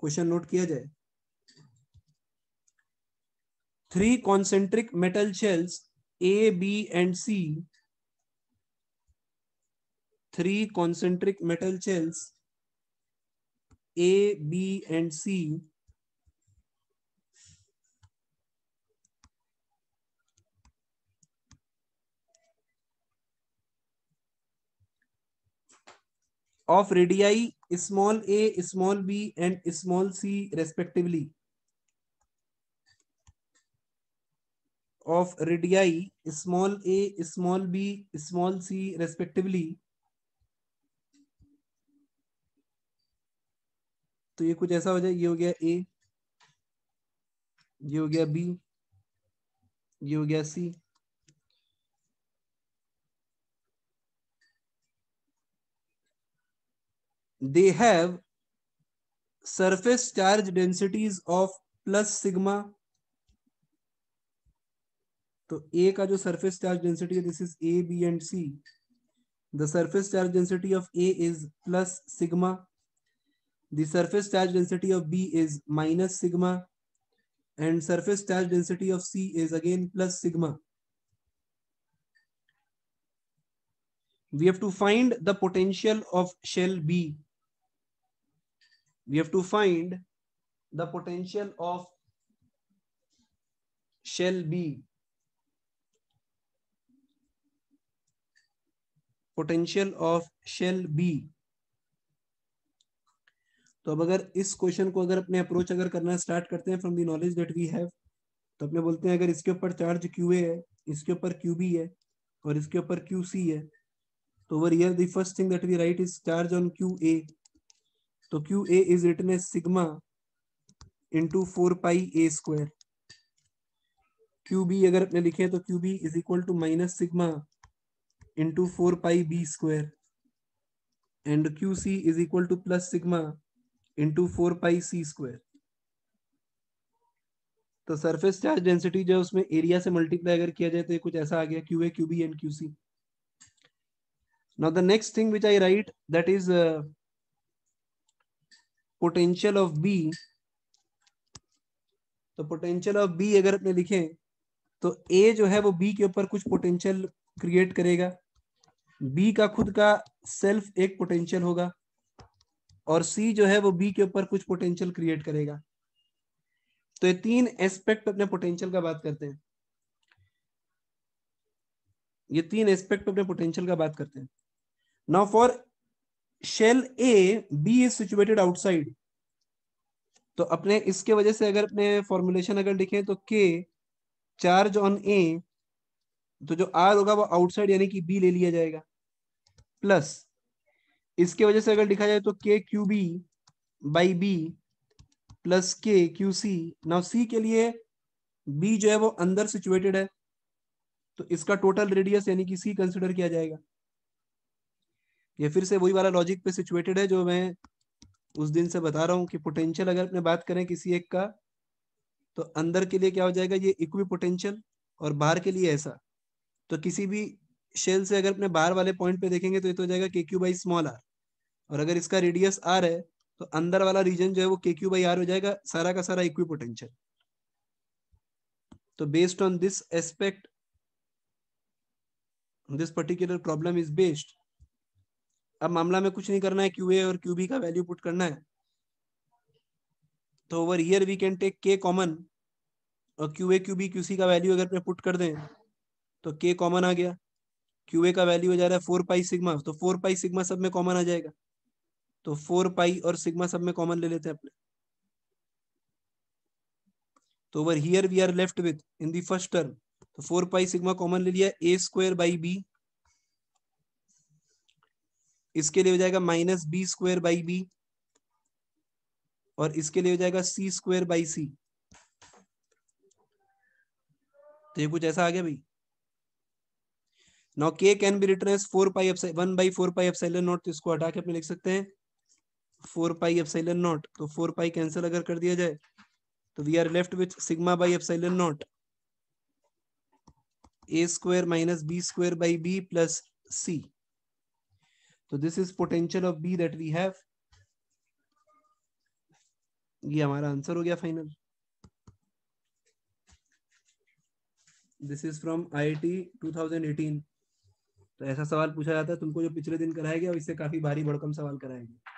Question note किया जाए। 3 concentric metal shells A, B and C, 3 concentric metal shells A, B and C of radii small a, small b and small c respectively, of radii small a, small b, small c respectively, तो ये कुछ ऐसा हो जाए, ये हो गया a, ये हो गया b, ये हो गया c। they have surface charge densities of plus sigma, तो A का जो surface charge density है, this is A, B and C. The surface charge density of A is plus sigma. The surface charge density of B is minus sigma, and surface charge density of C is again plus sigma. We have to find the potential of shell B. We have to find the potential of shell B. Potential of shell B. तो अब अगर इस question को अगर अपने approach अगर करना start करते हैं from the knowledge that we have, तो अपने बोलते हैं अगर इसके ऊपर चार्ज QA है, इसके ऊपर QB है और इसके ऊपर QC है, तो over here the first thing that we write is charge on QA. तो QA is written as sigma into 4 pi A square. QB अगर अपने लिखे तो QB is equal to minus sigma into 4 pi B square, and QC is equal to plus sigma into 4 pi C square. तो surface charge density जो उसमें area से multiply अगर किया जाए तो ये कुछ ऐसा आ गया, QA, QB and QC. Now the next thing which I write, that is potential of B. तो potential of B अगर अपने लिखें तो A जो है वो B के ऊपर कुछ पोटेंशियल क्रिएट करेगा, B का खुद का सेल्फ एक पोटेंशियल होगा, और C जो है वो B के ऊपर कुछ पोटेंशियल क्रिएट करेगा. तो ये तीन एस्पेक्ट अपने पोटेंशियल का बात करते हैं. ये तीन एस्पेक्ट अपने पोटेंशियल का बात करते हैं. Now for shell A, B is situated outside. तो अपने इसके वजह से अगर अपने फॉर्मुलेशन अगर लिखें तो K चार्ज ऑन A, तो जो R होगा वो आउटसाइड यानी कि B ले लिया जाएगा, प्लस इसके वजह से अगर लिखा जाए तो K QB by B plus K QC. Now C के लिए B जो है वो अंदर सिचुएटेड है, तो इसका टोटल रेडियस यानी कि C कंसिडर किया जाएगा. ये फिर से वही वाला लॉजिक पे सिचुएटेड है जो मैं उस दिन से बता रहा हूं कि पोटेंशियल अगर अपने बात करें किसी एक का, तो अंदर के लिए क्या हो जाएगा, ये इक्वी पोटेंशियल, और बाहर के लिए ऐसा. तो किसी भी शेल से अगर अपने बाहर वाले पॉइंट पे देखेंगे तो ये तो हो जाएगा KQ बाई स्मॉल r, और अगर इसका रेडियस r है तो अंदर वाला रीजन जो है वो KQ बाई r हो जाएगा, सारा का सारा इक्वी पोटेंशियल. तो based on this aspect this particular problem is based. अब मामला में कुछ नहीं करना है, QA और QB का वैल्यू पुट करना है. तो over here we can take K common, और QA QB QC का वैल्यू अगर पुट कर दें तो K कॉमन आ गया, QA का वैल्यू हो जा रहा है 4 पाई सिग्मा, तो 4 पाई सिग्मा सब में कॉमन आ जाएगा, तो 4 पाई और सिग्मा सब में कॉमन ले लेते हैं अपने. तो over here we are left with in the first term, तो 4 पाई सिग्मा कॉमन ले लिया, A स्क्वायर बाई B, इसके लिए हो जाएगा minus B square by B, और इसके लिए हो जाएगा C स्क्वायर बाई C. तो ये कुछ ऐसा आ गया भाई. Now K can be written as 4 pi 1 by 4 pi epsilon naught, तो इसको हटा के अपने लिख सकते हैं 4 पाई एप्सिलॉन नॉट. तो 4 पाई कैंसिल अगर कर दिया जाए तो we are left with sigma by epsilon naught A square minus B square by B plus C. So this is potential of B that we have. ये हमारा answer हो गया final. This is from IIT 2018। तो ऐसा सवाल पूछा जाता है तुमको जो पिछले दिन कराया गया, इससे काफी भारी भड़कम सवाल कराया गया।